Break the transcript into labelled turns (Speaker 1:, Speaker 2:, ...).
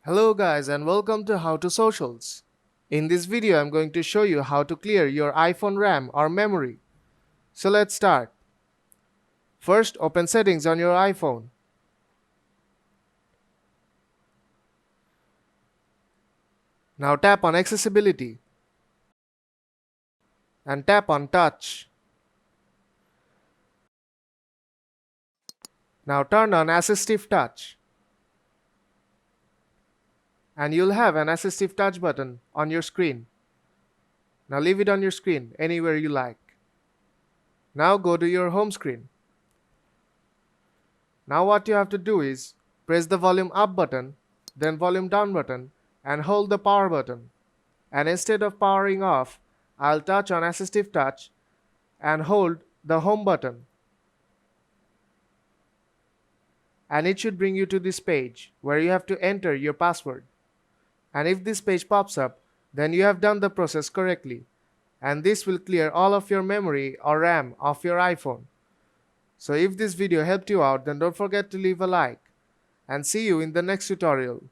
Speaker 1: Hello guys and welcome to How to Socials. In this video I'm going to show you how to clear your iPhone RAM or memory. So let's start. First, open settings on your iPhone. Now tap on accessibility and tap on touch. Now turn on assistive touch. And you'll have an assistive touch button on your screen. Now leave it on your screen anywhere you like. Now go to your home screen. Now what you have to do is press the volume up button, then volume down button and hold the power button. And instead of powering off, I'll touch on assistive touch and hold the home button. And it should bring you to this page where you have to enter your password. And if this page pops up, then you have done the process correctly. And this will clear all of your memory or RAM of your iPhone. So if this video helped you out, then don't forget to leave a like. And see you in the next tutorial.